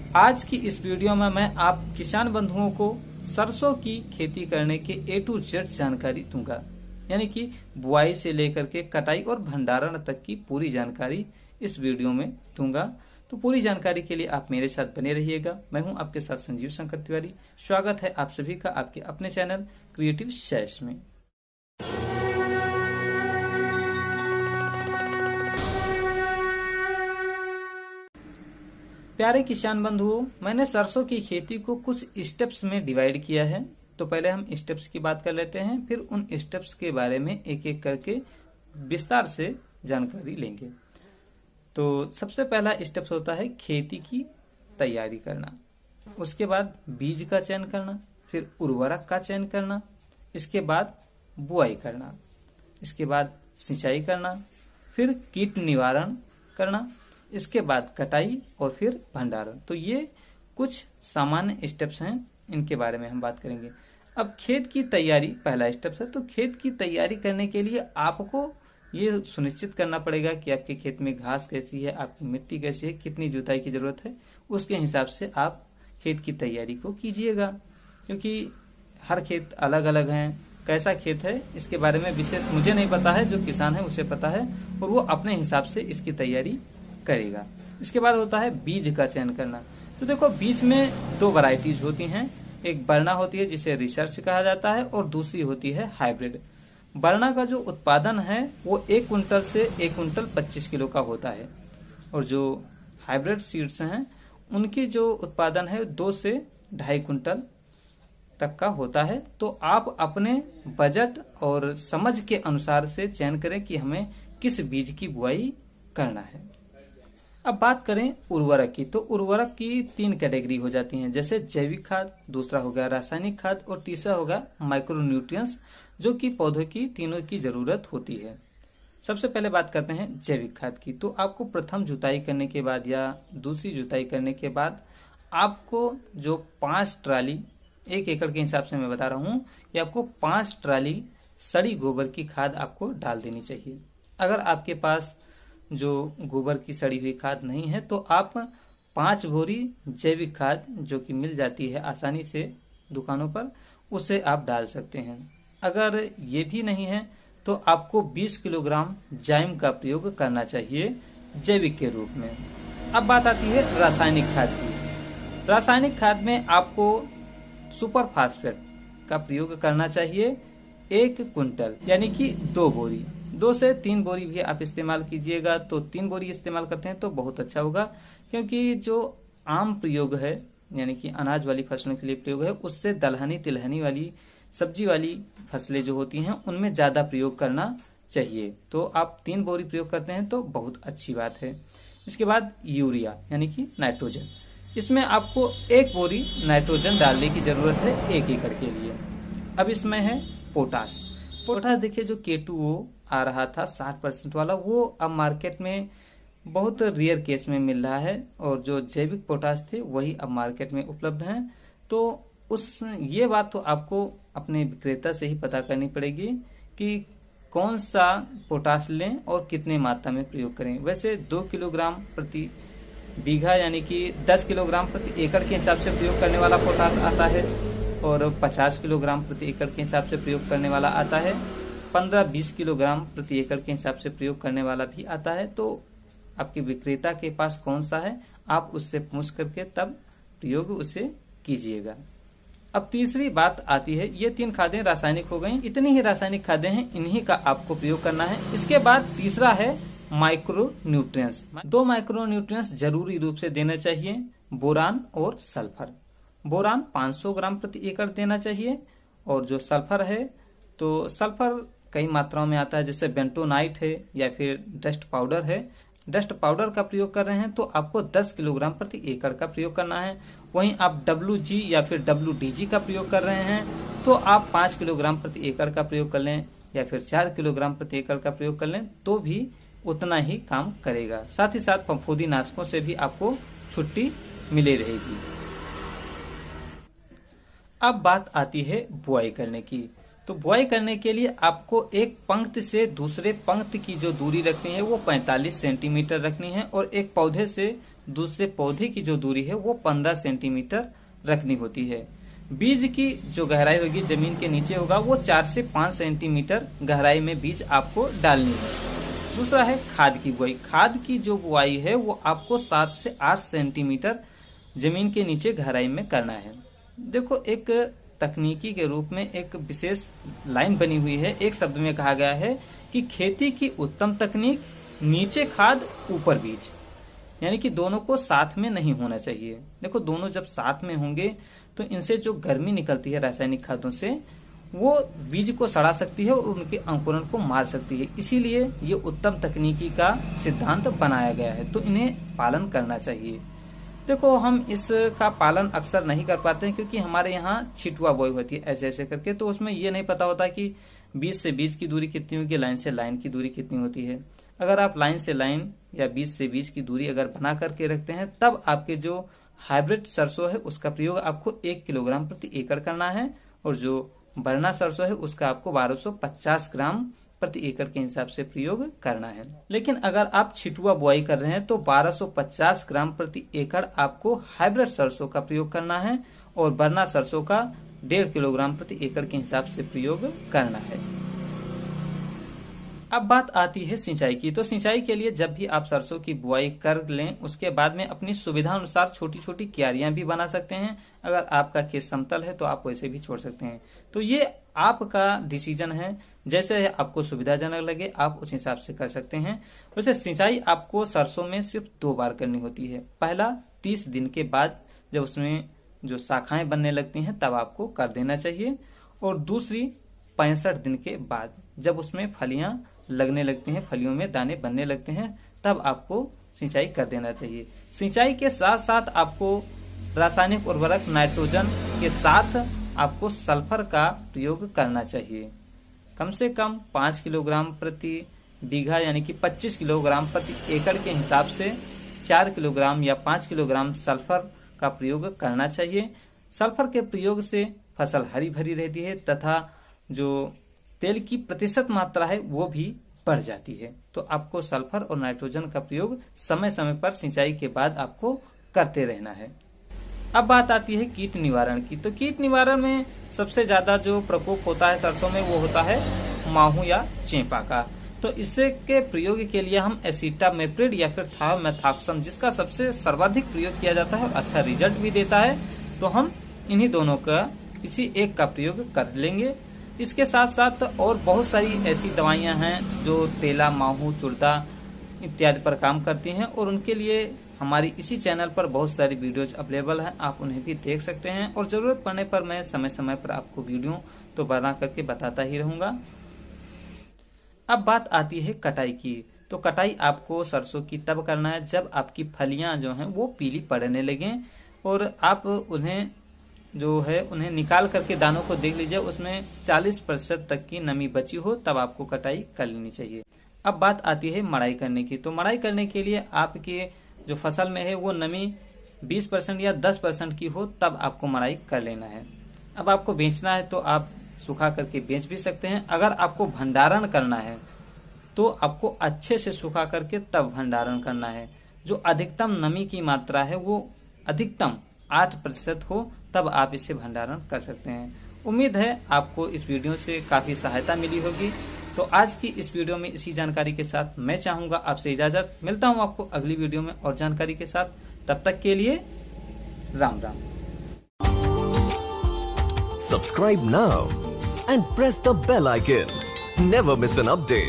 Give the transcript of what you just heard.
आज की इस वीडियो में मैं आप किसान बंधुओं को सरसों की खेती करने के A to Z जानकारी दूंगा, यानी कि बुआई से लेकर के कटाई और भंडारण तक की पूरी जानकारी इस वीडियो में दूंगा। तो पूरी जानकारी के लिए आप मेरे साथ बने रहिएगा। मैं हूं आपके साथ संजीव शंकर तिवारी। स्वागत है आप सभी का आपके अपने चैनल क्रिएटिव चॉइस में। प्यारे किसान बंधुओं, मैंने सरसों की खेती को कुछ स्टेप्स में डिवाइड किया है। तो पहले हम स्टेप्स की बात कर लेते हैं, फिर उन स्टेप्स के बारे में एक एक करके विस्तार से जानकारी लेंगे। तो सबसे पहला स्टेप होता है खेती की तैयारी करना, उसके बाद बीज का चयन करना, फिर उर्वरक का चयन करना, इसके बाद बुआई करना, इसके बाद सिंचाई करना, फिर कीट निवारण करना, इसके बाद कटाई और फिर भंडारण। तो ये कुछ सामान्य स्टेप्स हैं, इनके बारे में हम बात करेंगे। अब खेत की तैयारी पहला स्टेप है। तो खेत की तैयारी करने के लिए आपको ये सुनिश्चित करना पड़ेगा कि आपके खेत में घास कैसी है, आपकी मिट्टी कैसी है, कितनी जुताई की जरूरत है, उसके हिसाब से आप खेत की तैयारी को कीजिएगा, क्योंकि हर खेत अलग अलग है। कैसा खेत है इसके बारे में विशेष मुझे नहीं पता है, जो किसान है उसे पता है और वो अपने हिसाब से इसकी तैयारी करेगा। इसके बाद होता है बीज का चयन करना। तो देखो, बीज में दो वैरायटीज होती हैं, एक बरना होती है जिसे रिसर्च कहा जाता है और दूसरी होती है हाइब्रिड। बरना का जो उत्पादन है वो 1 कुंटल से 1 कुंटल 25 किलो का होता है, और जो हाइब्रिड सीड्स हैं उनकी जो उत्पादन है 2 से 2.5 कुंटल तक का होता है। तो आप अपने बजट और समझ के अनुसार से चयन करें कि हमें किस बीज की बुआई करना है। अब बात करें उर्वरक की, तो उर्वरक की 3 कैटेगरी हो जाती हैं, जैसे जैविक खाद, दूसरा हो गया रासायनिक खाद और तीसरा होगा माइक्रोन्यूट्रिएंट्स, जो कि पौधों की तीनों की जरूरत होती है। सबसे पहले बात करते हैं जैविक खाद की। तो आपको प्रथम जुताई करने के बाद या दूसरी जुताई करने के बाद आपको जो 5 ट्राली, 1 एकड़ के हिसाब से मैं बता रहा हूं, कि आपको 5 ट्राली सड़ी गोबर की खाद आपको डाल देनी चाहिए। अगर आपके पास जो गोबर की सड़ी हुई खाद नहीं है तो आप 5 बोरी जैविक खाद, जो कि मिल जाती है आसानी से दुकानों पर, उसे आप डाल सकते हैं। अगर ये भी नहीं है तो आपको 20 किलोग्राम जाइम का प्रयोग करना चाहिए जैविक के रूप में। अब बात आती है रासायनिक खाद की। रासायनिक खाद में आपको सुपर फास्फेट का प्रयोग करना चाहिए 1 कुंटल, यानी कि 2 बोरी, 2 से 3 बोरी भी आप इस्तेमाल कीजिएगा। तो 3 बोरी इस्तेमाल करते हैं तो बहुत अच्छा होगा, क्योंकि जो आम प्रयोग है, यानी कि अनाज वाली फसलों के लिए प्रयोग है, उससे दलहनी तिलहनी वाली सब्जी वाली फसलें जो होती हैं उनमें ज्यादा प्रयोग करना चाहिए। तो आप 3 बोरी प्रयोग करते हैं तो बहुत अच्छी बात है। इसके बाद यूरिया, यानी कि नाइट्रोजन, इसमें आपको 1 बोरी नाइट्रोजन डालने की जरूरत है 1 एकड़ के लिए। अब इसमें है पोटाश। पोटाश देखिए, जो K2O आ रहा था 60% वाला, वो अब मार्केट में बहुत रेयर केस में मिल रहा है, और जो जैविक पोटाश थे वही अब मार्केट में उपलब्ध हैं। तो ये बात तो आपको अपने विक्रेता से ही पता करनी पड़ेगी कि कौन सा पोटाश लें और कितने मात्रा में प्रयोग करें। वैसे 2 किलोग्राम प्रति बीघा, यानी कि 10 किलोग्राम प्रति एकड़ के हिसाब से प्रयोग करने वाला पोटाश आता है, और 50 किलोग्राम प्रति एकड़ के हिसाब से प्रयोग करने वाला आता है, 15-20 किलोग्राम प्रति एकड़ के हिसाब से प्रयोग करने वाला भी आता है। तो आपके विक्रेता के पास कौन सा है, आप उससे पूछ करके तब प्रयोग उसे कीजिएगा। अब तीसरी बात आती है, ये 3 खादें रासायनिक हो गई, इतनी ही रासायनिक खादें हैं, इन्हीं का आपको प्रयोग करना है। इसके बाद तीसरा है माइक्रो न्यूट्रिएंट्स। 2 माइक्रो न्यूट्रिएंट्स जरूरी रूप से देना चाहिए, बोरान और सल्फर। बोरान 500 ग्राम प्रति एकड़ देना चाहिए, और जो सल्फर है तो सल्फर कई मात्राओं में आता है, जैसे बेंटोनाइट है या फिर डस्ट पाउडर है। डस्ट पाउडर का प्रयोग कर रहे हैं तो आपको 10 किलोग्राम प्रति एकड़ का प्रयोग करना है। वहीं आप WG या फिर WDG का प्रयोग कर रहे हैं तो आप 5 किलोग्राम प्रति एकड़ का प्रयोग कर लें, या फिर 4 किलोग्राम प्रति एकड़ का प्रयोग कर लें, तो भी उतना ही काम करेगा। साथ ही साथ फफूंदी नाशकों से भी आपको छुट्टी मिली रहेगी। अब बात आती है बुआई करने की। तो बुआई करने के लिए आपको एक पंक्ति से दूसरे पंक्ति की जो दूरी रखनी है वो 45 सेंटीमीटर रखनी है, और एक पौधे से दूसरे पौधे की जो दूरी है वो 15 सेंटीमीटर रखनी होती है। बीज की जो गहराई होगी जमीन के नीचे होगा वो 4 से 5 सेंटीमीटर गहराई में बीज आपको डालनी है। दूसरा है खाद की बुआई। खाद की जो बुआई है वो आपको 7 से 8 सेंटीमीटर जमीन के नीचे गहराई में करना है। देखो, एक तकनीकी के रूप में एक विशेष लाइन बनी हुई है। एक शब्द में कहा गया है कि खेती की उत्तम तकनीक, नीचे खाद ऊपर बीज, यानी कि दोनों को साथ में नहीं होना चाहिए। देखो, दोनों जब साथ में होंगे तो इनसे जो गर्मी निकलती है रासायनिक खादों से, वो बीज को सड़ा सकती है और उनके अंकुरण को मार सकती है। इसीलिए ये उत्तम तकनीकी का सिद्धांत बनाया गया है, तो इन्हें पालन करना चाहिए। देखो, हम इसका पालन अक्सर नहीं कर पाते हैं क्योंकि हमारे यहाँ छिटुआ बोई होती है ऐसे ऐसे करके, तो उसमें ये नहीं पता होता कि बीज से बीज की दूरी कितनी होगी, लाइन से लाइन की दूरी कितनी होती है। अगर आप लाइन से लाइन या बीज से बीज की दूरी अगर बना करके रखते हैं, तब आपके जो हाइब्रिड सरसों है उसका प्रयोग आपको 1 किलोग्राम प्रति एकड़ करना है, और जो बरना सरसों है उसका आपको 1250 ग्राम प्रति एकड़ के हिसाब से प्रयोग करना है। लेकिन अगर आप छिटुआ बुआई कर रहे हैं तो 1250 ग्राम प्रति एकड़ आपको हाइब्रिड सरसों का प्रयोग करना है, और बरना सरसों का 1.5 किलोग्राम प्रति एकड़ के हिसाब से प्रयोग करना है। अब बात आती है सिंचाई की। तो सिंचाई के लिए जब भी आप सरसों की बुआई कर लें, उसके बाद में अपनी सुविधा अनुसार छोटी छोटी क्यारियां भी बना सकते हैं। अगर आपका खेत समतल है तो आप वैसे भी छोड़ सकते हैं। तो ये आपका डिसीजन है, जैसे आपको सुविधाजनक लगे आप उस हिसाब से कर सकते हैं। वैसे सिंचाई आपको सरसों में सिर्फ 2 बार करनी होती है। पहला 30 दिन के बाद जब उसमें जो शाखाएं बनने लगती हैं तब आपको कर देना चाहिए, और दूसरी 65 दिन के बाद जब उसमें फलियां लगने लगती हैं, फलियों में दाने बनने लगते हैं, तब आपको सिंचाई कर देना चाहिए। सिंचाई के साथ साथ आपको रासायनिक उर्वरक नाइट्रोजन के साथ आपको सल्फर का प्रयोग करना चाहिए। कम से कम 5 किलोग्राम प्रति बीघा यानी कि 25 किलोग्राम प्रति एकड़ के हिसाब से 4 किलोग्राम या 5 किलोग्राम सल्फर का प्रयोग करना चाहिए। सल्फर के प्रयोग से फसल हरी भरी रहती है तथा जो तेल की प्रतिशत मात्रा है वो भी बढ़ जाती है। तो आपको सल्फर और नाइट्रोजन का प्रयोग समय समय पर सिंचाई के बाद आपको करते रहना है। अब बात आती है कीट निवारण की। तो कीट निवारण में सबसे ज्यादा जो प्रकोप होता है सरसों में वो होता है माहू या चेपा का। तो इससे के प्रयोग के लिए हम एसिटामेप्रिड या फिर थायोमेथाक्सम, जिसका सबसे सर्वाधिक प्रयोग किया जाता है और अच्छा रिजल्ट भी देता है, तो हम इन्हीं दोनों का किसी एक का प्रयोग कर लेंगे। इसके साथ साथ और बहुत सारी ऐसी दवाइयां हैं जो तेला, माहू, चुर्दा इत्यादि पर काम करती हैं, और उनके लिए हमारी इसी चैनल पर बहुत सारी वीडियोज अवेलेबल हैं, आप उन्हें भी देख सकते हैं। और जरूरत पड़ने पर मैं समय समय पर आपको वीडियो तो बना करके बताता ही रहूंगा। अब बात आती है कटाई की। तो कटाई आपको सरसों की तब करना है जब आपकी फलियां जो हैं वो पीली पड़ने लगे, और आप उन्हें जो है उन्हें निकाल करके दानों को देख लीजिए, उसमें 40% तक की नमी बची हो, तब आपको कटाई कर लेनी चाहिए। अब बात आती है मड़ाई करने की। तो मड़ाई करने के लिए आपके जो फसल में है वो नमी 20% या 10% की हो, तब आपको मड़ाई कर लेना है। अब आपको बेचना है तो आप सुखा करके बेच भी सकते हैं। अगर आपको भंडारण करना है तो आपको अच्छे से सुखा करके तब भंडारण करना है। जो अधिकतम नमी की मात्रा है वो अधिकतम 8% हो, तब आप इससे भंडारण कर सकते हैं। उम्मीद है आपको इस वीडियो से काफी सहायता मिली होगी। तो आज की इस वीडियो में इसी जानकारी के साथ मैं चाहूंगा आपसे इजाजत। मिलता हूं आपको अगली वीडियो में और जानकारी के साथ। तब तक के लिए Ram Ram. Subscribe now and press the bell icon. Never miss an update.